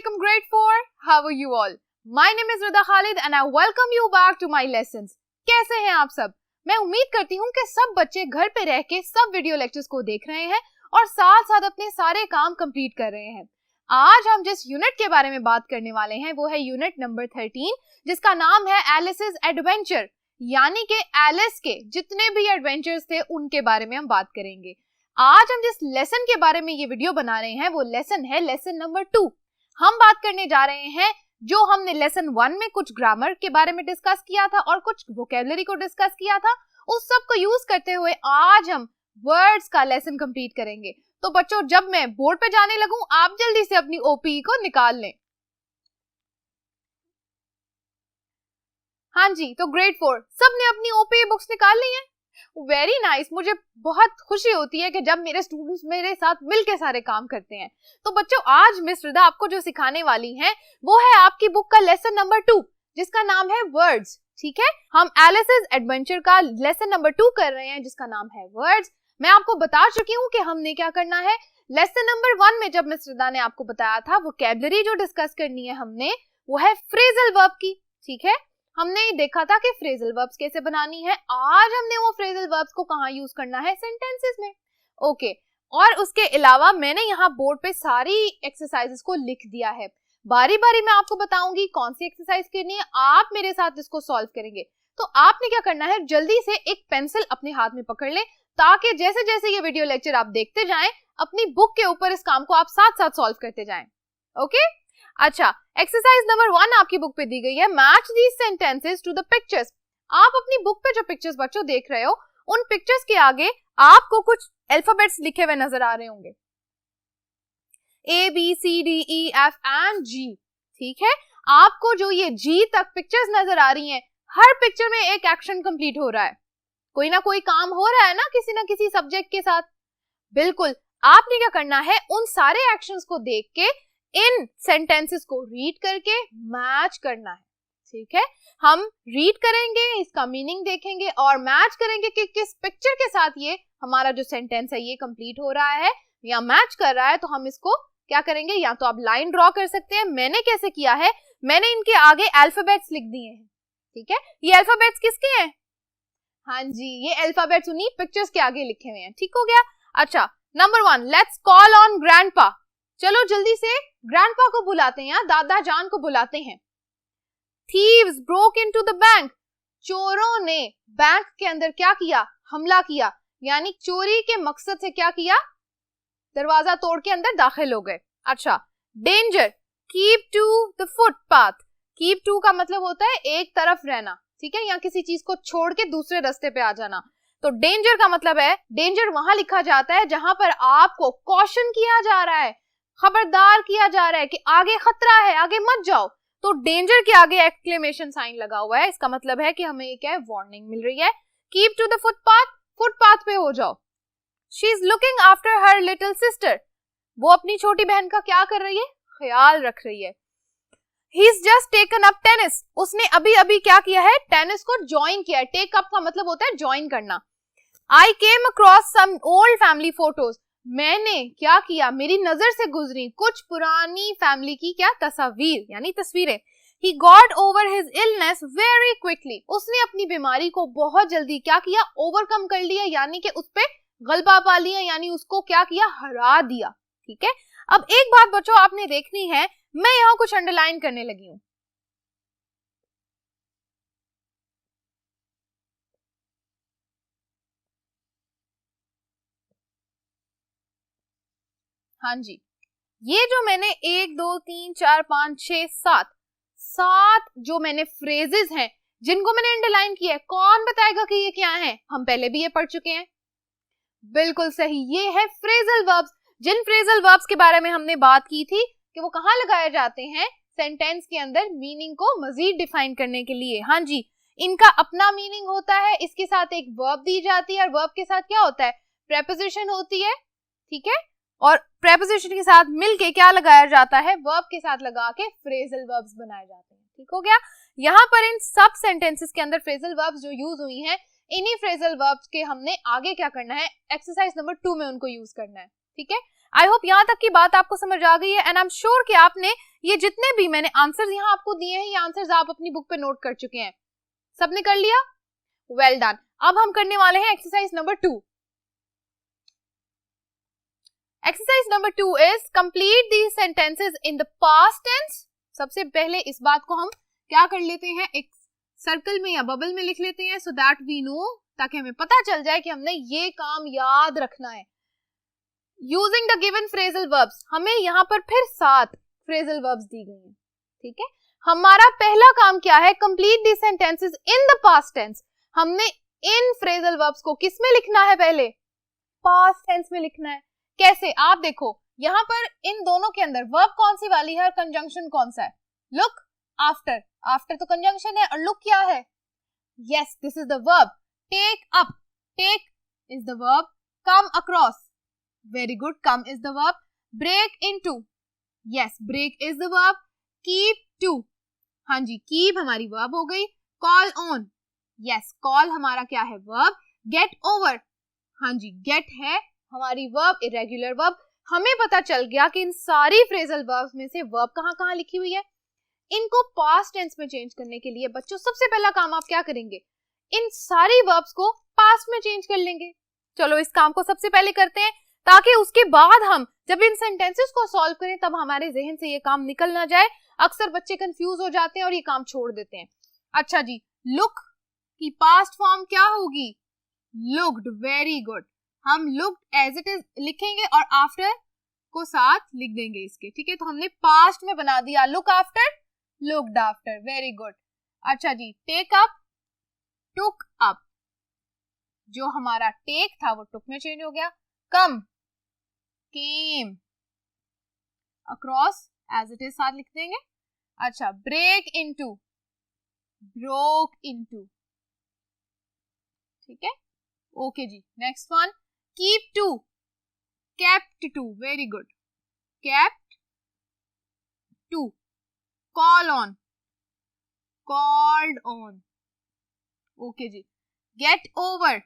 Assalamualaikum grade 4. How are you all? My name is Rida Khalid and I welcome you back to my lessons. कैसे हैं आप सब? मैं उम्मीद करती हूँ कि सब बच्चे घर पे रह के सब वीडियो लेक्चर्स को देख रहे हैं और साथ साथ अपने सारे काम कंप्लीट कर रहे हैं। आज हम जिस यूनिट के बारे में बात करने वाले हैं वो है यूनिट नंबर 13, जिसका नाम है एलिस's एडवेंचर, यानी कि एलिस के जितने भी एडवेंचर्स थे उनके बारे में हम बात करेंगे। आज हम जिस लेसन के बारे में ये वीडियो बना रहे हैं वो लेसन है लेसन नंबर 2। हम बात करने जा रहे हैं जो हमने लेसन 1 में कुछ ग्रामर के बारे में डिस्कस किया था और कुछ वोकेबलरी को डिस्कस किया था, उस सब को यूज करते हुए आज हम वर्ड्स का लेसन कंप्लीट करेंगे। तो बच्चों, जब मैं बोर्ड पे जाने लगूं आप जल्दी से अपनी ओपीई को निकाल लें। हाँ जी, तो ग्रेड 4 सबने अपनी ओपीई बुक्स निकाल ली हैं? Very nice. मुझे बहुत खुशी होती है कि जब मेरे स्टूडेंट्स मेरे साथ मिलके सारे काम करते हैं। तो बच्चों, आज मिस रिदा आपको जो सिखाने वाली हैं वो है आपकी बुक का लेसन नंबर 2, जिसका नाम है वर्ड्स। ठीक है, हम एलिस's एडवेंचर का लेसन नंबर 2 कर रहे हैं जिसका नाम है वर्ड्स। मैं आपको बता चुकी हूँ कि हमने क्या करना है। लेसन नंबर 1 में जब मिस रिदा ने आपको बताया था वोकैबुलरी जो डिस्कस करनी है हमने वो है फ्रेजल वर्ब की। ठीक है, हमने देखा था कि फ्रेजल वर्ब्स कैसे बनानी है। आज हमने वो फ्रेजल वर्ब्स को कहाँ यूज करना है? सेंटेंसेस में। ओके, और उसके अलावा मैंने यहाँ बोर्ड पे सारी एक्सरसाइजेस को लिख दिया है। बारी बारी मैं आपको बताऊंगी कौन सी एक्सरसाइज करनी है, आप मेरे साथ इसको सॉल्व करेंगे। तो आपने क्या करना है, जल्दी से एक पेंसिल अपने हाथ में पकड़ लें ताकि जैसे जैसे ये वीडियो लेक्चर आप देखते जाएं अपनी बुक के ऊपर इस काम को आप साथ साथ सॉल्व करते जाएं। ओके, अच्छा, एक्सरसाइज नंबर 1 आपकी बुक पे दी गई है। Match these sentences to the pictures. आप अपनी बुक पे जो पिक्चर्स बच्चों देख रहे हो उन पिक्चर्स के आगे आपको कुछ अल्फाबेट्स लिखे हुए नजर आ रहे होंगे, A B C D E F and G। ठीक है, आपको जो ये G तक पिक्चर्स नजर आ रही हैं, हर पिक्चर में एक एक्शन कंप्लीट हो रहा है, कोई ना कोई काम हो रहा है ना किसी सब्जेक्ट के साथ। बिल्कुल, आपने क्या करना है, उन सारे एक्शंस को देख के इन सेंटेंसेस को रीड करके मैच करना है। ठीक है, हम रीड करेंगे, इसका मीनिंग देखेंगे और मैच करेंगे कि किस पिक्चर के साथ ये हमारा जो सेंटेंस है ये कंप्लीट हो रहा है या मैच कर रहा है। तो हम इसको क्या करेंगे, या तो आप लाइन ड्रॉ कर सकते हैं। मैंने कैसे किया है, मैंने इनके आगे अल्फाबेट्स लिख दिए हैं। ठीक है, ये अल्फाबेट्स किसके हैं? हाँ जी, ये अल्फाबेट्स उन्हीं पिक्चर्स के आगे लिखे हुए हैं। ठीक हो गया। अच्छा, number 1, let's call on grandpa. चलो जल्दी से ग्रैंडपा को बुलाते हैं, दादा जान को बुलाते हैं। Thieves broke into the bank. चोरों ने बैंक के अंदर क्या किया? हमला किया, यानी चोरी के मकसद से क्या किया? दरवाजा तोड़ के अंदर दाखिल हो गए। अच्छा, danger, keep to the footpath. Keep to का मतलब होता है एक तरफ रहना। ठीक है, या किसी चीज को छोड़ के दूसरे रास्ते पे आ जाना। तो डेंजर का मतलब है, डेंजर वहां लिखा जाता है जहां पर आपको कॉशन किया जा रहा है, खबरदार किया जा रहा है कि आगे खतरा है, आगे मत जाओ। तो डेंजर के आगे एक्सक्लेमेशन साइन लगा हुआ है, इसका मतलब है कि हमें क्या है, वार्निंग मिल रही है। Keep to the footpath, footpath पे हो जाओ। She is looking after her little sister. वो अपनी छोटी बहन का क्या कर रही है? ख्याल रख रही है। He is just taken up tennis. उसने अभी अभी क्या किया है? टेनिस को ज्वाइन किया है। टेक अप का मतलब होता है ज्वाइन करना। I came across some old family photos. मैंने क्या किया, मेरी नजर से गुजरी कुछ पुरानी फैमिली की क्या तस्वीर, यानी तस्वीरें। He got over his illness very quickly। उसने अपनी बीमारी को बहुत जल्दी क्या किया? ओवरकम कर लिया, यानी कि उस पे गलबा पा लिया, यानी उसको क्या किया? हरा दिया। ठीक है, अब एक बात बच्चों आपने देखनी है, मैं यहाँ कुछ अंडरलाइन करने लगी हूँ। हाँ जी, ये जो मैंने 1 2 3 4 5 6 7 जो मैंने फ्रेजेस हैं जिनको मैंने अंडरलाइन किया है, कौन बताएगा कि ये क्या है? हम पहले भी ये पढ़ चुके हैं। बिल्कुल सही, ये है फ्रेजल वर्ब्स। जिन फ्रेजल वर्ब्स के बारे में हमने बात की थी कि वो कहाँ लगाए जाते हैं? सेंटेंस के अंदर मीनिंग को मजीद डिफाइन करने के लिए। हाँ जी, इनका अपना मीनिंग होता है, इसके साथ एक वर्ब दी जाती है और वर्ब के साथ क्या होता है? प्रेपोजिशन होती है। ठीक है, और प्रेपोजिशन के साथ मिलके क्या लगाया जाता है? वर्ब के साथ लगा के फ्रेजल वर्ब्स बनाए जाते हैं। ठीक हो गया। यहाँ पर इन सब सेंटेंसेस के अंदर फ्रेजल वर्ब्स जो यूज हुई हैं, इन्हीं फ्रेजल वर्ब्स के हमने आगे क्या करना है? एक्सरसाइज नंबर 2 में उनको यूज करना है। ठीक है, आई होप यहाँ तक की बात आपको समझ आ गई है एंड आई एम श्योर कि आपने ये जितने भी मैंने आंसर्स यहाँ आपको दिए हैं, ये आंसर्स आप अपनी बुक पे नोट कर चुके हैं। सबने कर लिया? Well done. अब हम करने वाले हैं exercise number 2। Exercise number 2 is complete the sentences in the past tense. सबसे पहले इस बात को हम क्या कर लेते हैं, एक सर्कल में या बबल में लिख लेते हैं, सो दैट वी नो, ताकि हमें पता चल जाए कि हमने ये काम याद रखना है। Using the given phrasal verbs, हमें यहाँ पर फिर 7 फ्रेजल वर्ब्स दी गई हैं, ठीक है। हमारा पहला काम क्या है, complete the sentences in the past tense. हमने इन फ्रेजल वर्ब्स को किस में लिखना है, पहले पास्ट टेंस में लिखना है। कैसे, आप देखो यहाँ पर इन दोनों के अंदर वर्ब कौन सी वाली है और कंजंक्शन कौन सा है, लुक, आफ्टर। आफ्टर तो कंजंक्शन है और लुक क्या है, yes this is the verb. Take up, take is the verb. Come across, very good, come is the verb. Break into, yes break is the verb. Keep to, हाँ जी keep हमारी verb हो गई। Call on, yes call हमारा क्या है, verb. Get over, हाँ जी gate है हमारी वर्ब, इरेगुलर वर्ब। हमें पता चल गया कि इन सारी फ्रेजल वर्ब्स में से वर्ब कहाँ लिखी हुई है। इनको पास्ट टेंस में चेंज करने के लिए बच्चों सबसे पहला काम आप क्या करेंगे, इन सारी वर्ब्स को पास्ट में चेंज कर लेंगे। चलो इस काम को सबसे पहले करते हैं, ताकि उसके बाद हम जब इन सेंटेंसेस को सॉल्व करें तब हमारे जहन से ये काम निकल ना जाए। अक्सर बच्चे कंफ्यूज हो जाते हैं और ये काम छोड़ देते हैं। अच्छा जी, लुक की पास्ट फॉर्म क्या होगी, लुक्ड, वेरी गुड। हम लुक्ड एज इट इज लिखेंगे और आफ्टर को साथ लिख देंगे इसके, ठीक है। तो हमने पास्ट में बना दिया, look after, looked after, very good. अच्छा जी, टेक अप, टुक अप, जो हमारा टेक था वो टुक में चेंज हो गया। कम, केम, अक्रॉस एज इट इज साथ लिख देंगे। अच्छा, ब्रेक इनटू, ब्रोक इनटू, ठीक है, ओके जी। Next one, keep to, kept to, very good, kept to. Call on, called on, okay जी। Get over,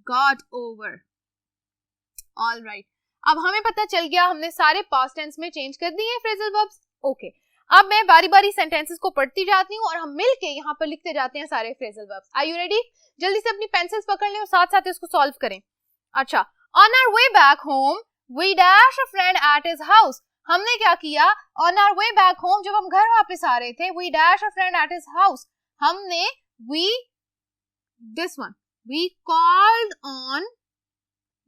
got over, all right. अब हमें पता चल गया हमने सारे पास्ट टेंस में चेंज कर दिए फ्रेजल वर्ब्स, ओके। अब मैं बारी बारी सेंटेंसेस को पढ़ती जाती हूँ और हम मिलके यहाँ पर लिखते जाते हैं सारे phrasal verbs. Are you ready? जल्दी से अपनी पेंसिल्स पकड़ लें और साथ साथ इसको सॉल्व करें। अच्छा, on our way back home we dash a friend at his house. हमने क्या किया, on our way back home, जब हम घर वापस आ रहे थे, we dash a friend at his house, हमने we this one we called on,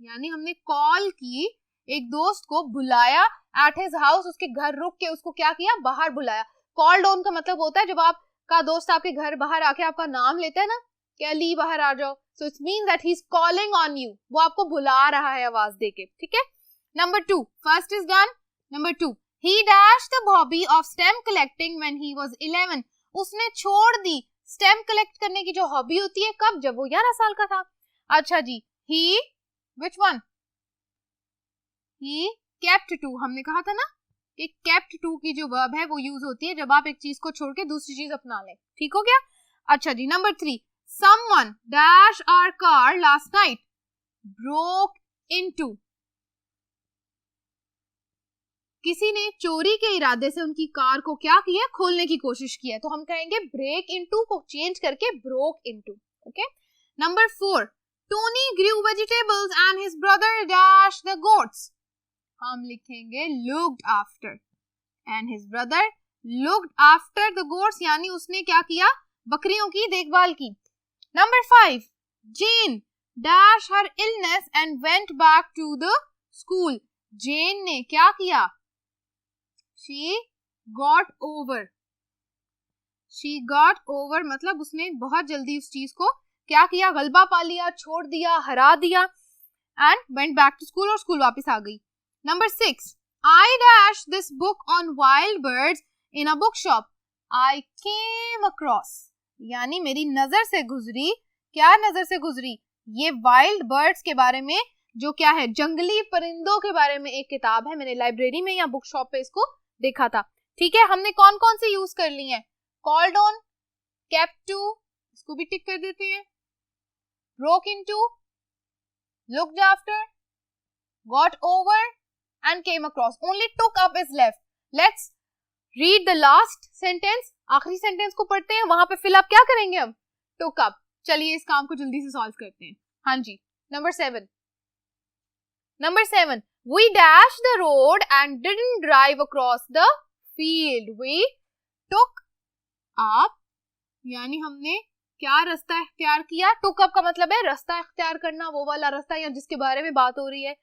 यानी हमने कॉल की, एक दोस्त को बुलाया, एट हिज हाउस, उसके घर रुक के उसको क्या किया, बाहर बुलाया। कॉल्ड ऑन का मतलब होता है जब आपका दोस्त आपके घर बाहर आके आपका नाम लेता है ना, क्या ली बाहर आ जाओ, so it's mean that he is calling on you, वो आपको बुला रहा है आवाज देके, ठीक है। Number 2, first is done. Number 2, he dash the hobby of stamp collecting when he was 11। उसने छोड़ दी स्टैम्प कलेक्ट करने की जो हॉबी होती है, कब, जब वो 11 साल का था। अच्छा जी, ही which one? He kept to, हमने कहा था ना कि kept to की जो verb है वो यूज होती है जब आप एक चीज को छोड़ के दूसरी चीज अपना लें, ठीक हो गया। अच्छा जी, number 3, someone dash our car last night, broke into, किसी ने चोरी के इरादे से उनकी कार को क्या किया, खोलने की कोशिश की है, तो हम कहेंगे break into को चेंज करके broke into, okay. Number 4, Tony grew vegetables and his brother dashed the goats. हम लिखेंगे looked after and his brother looked after the goats, यानी उसने क्या किया, बकरियों की देखभाल की। Number 5, Jane dashed her illness and went back to the school. Jane ने क्या किया, she got over. She got over मतलब उसने बहुत जल्दी उस चीज को क्या किया, गलबा पा लिया, छोड़ दिया, हरा दिया, and went back to school, और स्कूल वापस आ गई। Number 6, I dashed this book on wild birds in a bookshop. I came across, यानी मेरी नजर से गुजरी, क्या नजर से गुजरी, ये वाइल्ड बर्ड्स के बारे में, जो क्या है, जंगली परिंदों के बारे में एक किताब है, मैंने लाइब्रेरी में या बुक शॉप पे इसको देखा था, ठीक है। हमने कौन कौन से यूज कर ली हैं, कॉल्ड ऑन, केप्ट टू, इसको भी टिक कर देते हैं, broke into, looked after, got over, and came across. Only took up is left. Let's read the last sentence. आखिरी sentence को पढ़ते हैं, वहां पे fill up क्या करेंगे हम? Took up. चलिए इस काम को जल्दी से solve करते हैं. हाँ जी, number 7. We dashed the road and didn't drive across the field. We took up, यानी हमने क्या रास्ता इख्तियार किया? took up का मतलब है रास्ता इख्तियार करना, वो वाला रास्ता या जिसके बारे में बात हो रही है.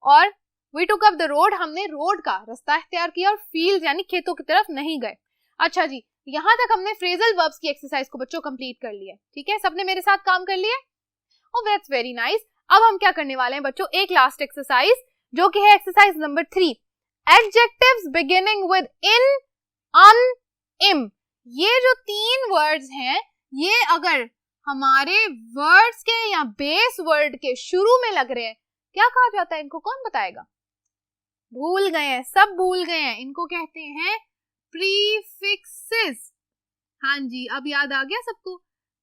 और we took up the road, हमने रोड का रास्ता इख्तियार किया और field यानी खेतों की तरफ नहीं गए. अच्छा जी, यहाँ तक हमने फ्रेजल वर्ब्स की एक्सरसाइज को बच्चों कंप्लीट कर लिया. ठीक है, सबने मेरे साथ काम कर लिया? Oh that's very nice. अब हम क्या करने वाले हैं बच्चों? एक लास्ट एक्सरसाइज जो कि है exercise number 3. Adjectives beginning with in, un, im. ये जो 3 वर्ड्स हैं, ये अगर हमारे वर्ड्स के या बेस वर्ड के शुरू में लग रहे हैं, क्या कहा जाता है इनको? कौन बताएगा? भूल गए हैं, सब भूल गए हैं. इनको कहते हैं प्रीफिक्सेस. हाँ जी, अब याद आ गया सबको.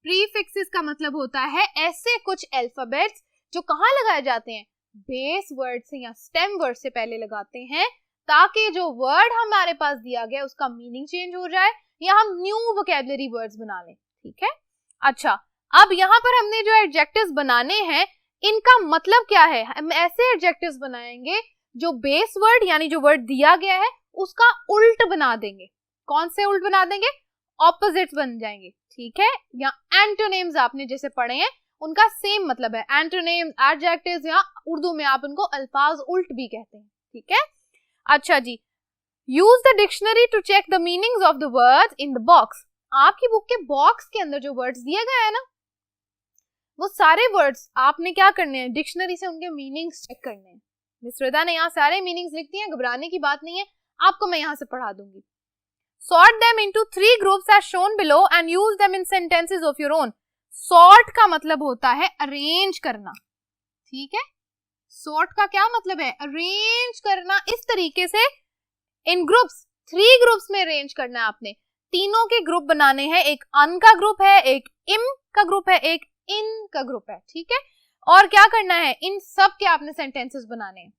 प्रीफिक्सेस का मतलब होता है ऐसे कुछ अल्फाबेट्स जो कहाँ लगाए जाते हैं? बेस वर्ड से या स्टेम वर्ड से पहले लगाते हैं, ताकि जो वर्ड हमारे पास दिया गया उसका मीनिंग चेंज हो जाए या हम न्यू वोकैबुलरी वर्ड्स बना लें. ठीक है, अच्छा अब यहाँ पर हमने जो एडजेक्टिव्स बनाने हैं, इनका मतलब क्या है? हम ऐसे एडजेक्टिव्स बनाएंगे जो बेस वर्ड यानी जो वर्ड दिया गया है उसका उल्ट बना देंगे. कौन से उल्ट बना देंगे? ऑपोजिट बन जाएंगे. ठीक है, या एंटोनिम्स आपने जैसे पढ़े हैं उनका सेम मतलब है. एंटोनिम्स, एडजेक्टिव्स, या उर्दू में आप उनको अल्फाज उल्ट भी कहते हैं. ठीक है, अच्छा जी. Use the dictionary to check the meanings of the words in the box. आपकी बुक के बॉक्स के अंदर जो वर्ड्स दिए गए हैं ना, वो सारे वर्ड्स आपने क्या करने हैं? डिक्शनरी से उनके मीनिंग्स चेक करने हैं. मिस श्रद्धा ने यहाँ सारे मीनिंग्स लिख दिए हैं, घबराने की बात नहीं है, आपको मैं यहाँ से पढ़ा दूंगी. Sort them into 3 groups as shown below and use them in sentences of your own. Sort का मतलब होता है अरेंज करना. ठीक है, sort का क्या मतलब है? अरेंज करना. इस तरीके से इन ग्रुप्स, 3 ग्रुप्स में अरेंज करना है आपने. तीनों के ग्रुप बनाने हैं. एक अन का ग्रुप है, एक इम का ग्रुप है, एक इन का ग्रुप है. ठीक है, और क्या करना है? इन सब के आपने सेंटेंसेस बनाने हैं.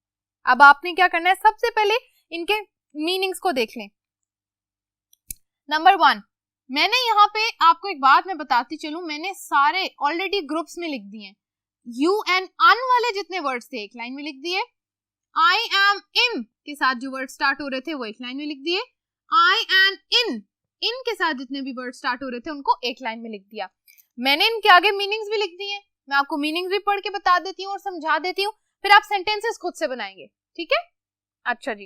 अब आपने क्या करना है? सबसे पहले इनके मीनिंग्स को देख लें. नंबर 1, मैंने यहाँ पे आपको एक बात मैं बताती चलूं, मैंने सारे ऑलरेडी ग्रुप्स में लिख दिए. यू एंड अन वाले जितने वर्ड्स थे एक लाइन में लिख दिए. आई एम, इम के साथ जो वर्ड स्टार्ट हो रहे थे वो एक लाइन में लिख दिए. आई एंड इन के साथ जितने भी वर्ड स्टार्ट हो रहे थे उनको एक लाइन में लिख दिया. मैंने इनके आगे मीनिंग्स भी लिख दिए हैं. मैं आपको मीनिंग्स भी पढ़ के बता देती हूँ और समझा देती हूँ, फिर आप सेंटेंसेस खुद से बनाएंगे. ठीक है, अच्छा जी.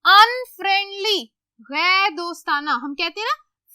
अनफ्रेंडली, गैर दोस्ताना. हम कहते हैं ना,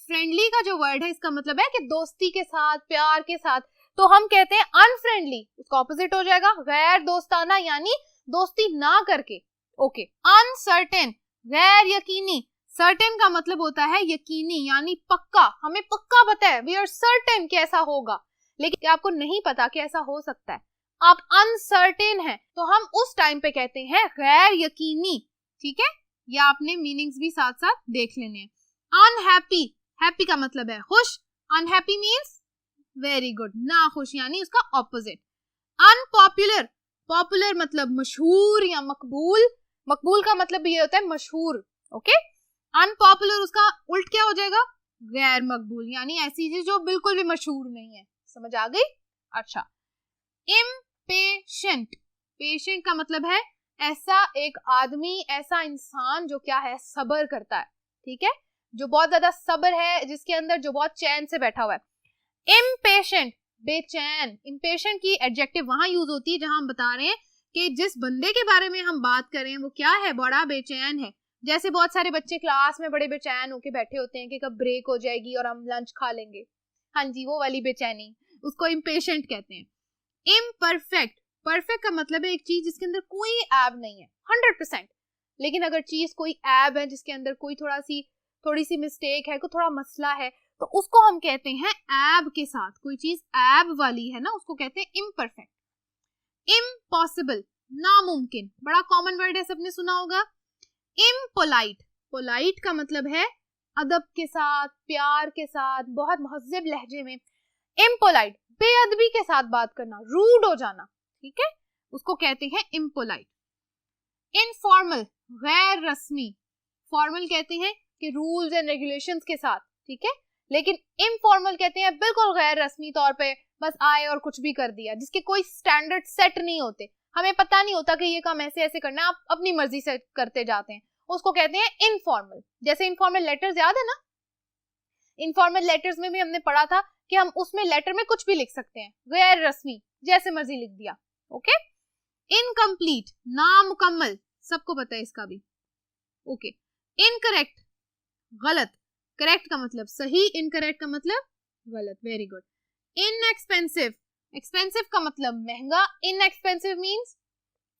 फ्रेंडली का जो वर्ड है इसका मतलब है कि दोस्ती के साथ, प्यार के साथ, तो हम कहते हैं अनफ्रेंडली. उसका ऑपोजिट हो जाएगा गैर दोस्ताना, यानी दोस्ती ना करके. ओके. अनसर्टेन, गैर यकीनी. सर्टेन का मतलब होता है यकीनी, यानी पक्का. हमें पक्का पता है, वी आर सर्टेन कि ऐसा होगा, लेकिन आपको नहीं पता कि ऐसा हो सकता है. आप अनसर्टेन हैं तो हम उस टाइम पे कहते हैं गैर यकीनी. ठीक है, या आपने मीनिंग्स भी साथ साथ देख लेने हैं. अनहैप्पी, हैप्पी का मतलब है खुश. अनहैप्पी मीन्स वेरी गुड, ना खुश, यानी उसका ऑपोजिट. अनपॉपुलर, पॉपुलर मतलब मशहूर या मकबूल. मकबूल का मतलब ये होता है मशहूर. ओके, अनपॉपुलर उसका उल्ट क्या हो जाएगा? गैर मकबूल, यानी ऐसी चीज जो बिल्कुल भी मशहूर नहीं है. समझ आ गई? अच्छा. इम्पेशेंट, पेशेंट का मतलब है ऐसा एक आदमी, ऐसा इंसान जो क्या है? सब्र करता है. ठीक है, जो बहुत ज्यादा सब्र है, जिसके अंदर जो बहुत चैन से बैठा हुआ है. इम्पेशेंट, बेचैन. इम्पेशेंट की एडजेक्टिव वहां यूज होती है जहां हम बता रहे हैं कि जिस बंदे के बारे में हम बात करें वो क्या है? बड़ा बेचैन है. जैसे बहुत सारे बच्चे क्लास में बड़े बेचैन होके बैठे होते हैं कि कब ब्रेक हो जाएगी और हम लंच खा लेंगे. हाँ जी, वो वाली बेचैनी, उसको इम्पेशेंट कहते हैं. इम्परफेक्ट, परफेक्ट का मतलब है एक चीज जिसके अंदर कोई ऐब नहीं है 100%, लेकिन अगर चीज कोई ऐब है, जिसके अंदर कोई थोड़ी सी मिस्टेक है, कोई थोड़ा मसला है, तो उसको हम कहते हैं ऐब के साथ. कोई चीज ऐब वाली है ना, उसको कहते हैं इम्परफेक्ट. इम्पॉसिबल, नामुमकिन, बड़ा कॉमन वर्ड है, सबने सुना होगा. इम्पोलाइट, पोलाइट का मतलब है अदब के साथ, प्यार के साथ, बहुत महज़्ज़ब लहजे में. इम्पोलाइट, बेअदबी के साथ बात करना, रूड हो जाना. ठीक है, उसको कहते हैं इम्पोलाइट. इनफॉर्मल गैर रस्मी, फॉर्मल कहते हैं कि रूल्स एंड रेगुलेशंस के साथ, ठीक है, लेकिन इनफॉर्मल कहते हैं बिल्कुल गैर रस्मी तौर पे बस आए और कुछ भी कर दिया, जिसके कोई स्टैंडर्ड सेट नहीं होते, हमें पता नहीं होता कि ये काम ऐसे ऐसे करना है, आप अपनी मर्जी से करते जाते हैं, उसको कहते हैं इनफॉर्मल। जैसे इनफॉर्मल लेटर्स याद है ना, इनफॉर्मल लेटर्स में भी हमने पढ़ा था कि हम उसमें लेटर में कुछ भी लिख सकते हैं, गैर रस्मी जैसे मर्जी लिख दिया। ओके, इनकम्प्लीट नामुकम्मल, सबको पता है इसका भी। ओके, इनकरेक्ट गलत, करेक्ट का मतलब सही, इनकरेक्ट का मतलब गलत, वेरी गुड। इनएक्सपेंसिव, एक्सपेंसिव का मतलब महंगा, इनएक्सपेंसिव मींस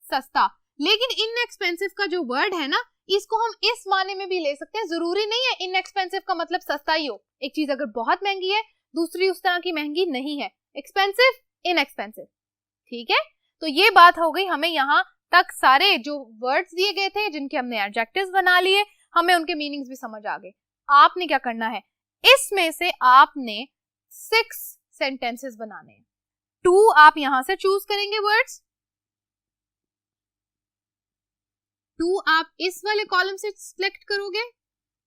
सस्ता, लेकिन इनएक्सपेंसिव का जो वर्ड है ना, इसको हम इस माने में भी ले सकते हैं, जरूरी नहीं है इनएक्सपेंसिव का मतलब सस्ता ही हो, एक चीज अगर बहुत महंगी है दूसरी उस तरह की महंगी नहीं है, एक्सपेंसिव इनएक्सपेंसिव, ठीक है। तो ये बात हो गई, हमें यहाँ तक सारे जो वर्ड्स दिए गए थे जिनके हमने एडजेक्टिव्स बना लिए, हमें उनके मीनिंग्स भी समझ आ गए। आपने क्या करना है, इसमें से आपने 6 सेंटेंसेस बनाने हैं, 2 आप यहां से चूज करेंगे वर्ड्स, 2 आप इस वाले कॉलम से सिलेक्ट करोगे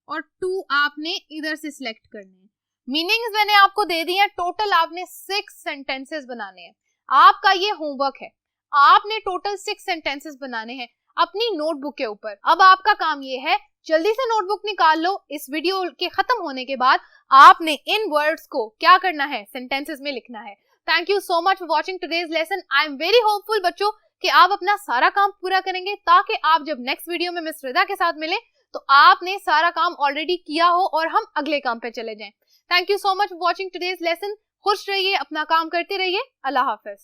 और 2 आपने इधर से सिलेक्ट करने हैं। मीनिंग्स मैंने आपको दे दी हैं, टोटल आपने 6 सेंटेंसेस बनाने हैं, आपका ये होमवर्क है, आपने टोटल 6 सेंटेंसेस बनाने हैं अपनी नोटबुक के ऊपर। अब आपका काम ये है, जल्दी से नोटबुक निकाल लो, इस वीडियो के खत्म होने के बाद आपने इन वर्ड्स को क्या करना है, सेंटेंसेस में लिखना है। Thank you so much for watching today's lesson. I am very hopeful बच्चों कि आप अपना सारा काम पूरा करेंगे, ताकि आप जब नेक्स्ट वीडियो में मिस रिदा के साथ मिले तो आपने सारा काम ऑलरेडी किया हो और हम अगले काम पे चले जाएं। Thank you so much for watching today's lesson. खुश रहिए, अपना काम करते रहिए, अल्लाह हाफिज।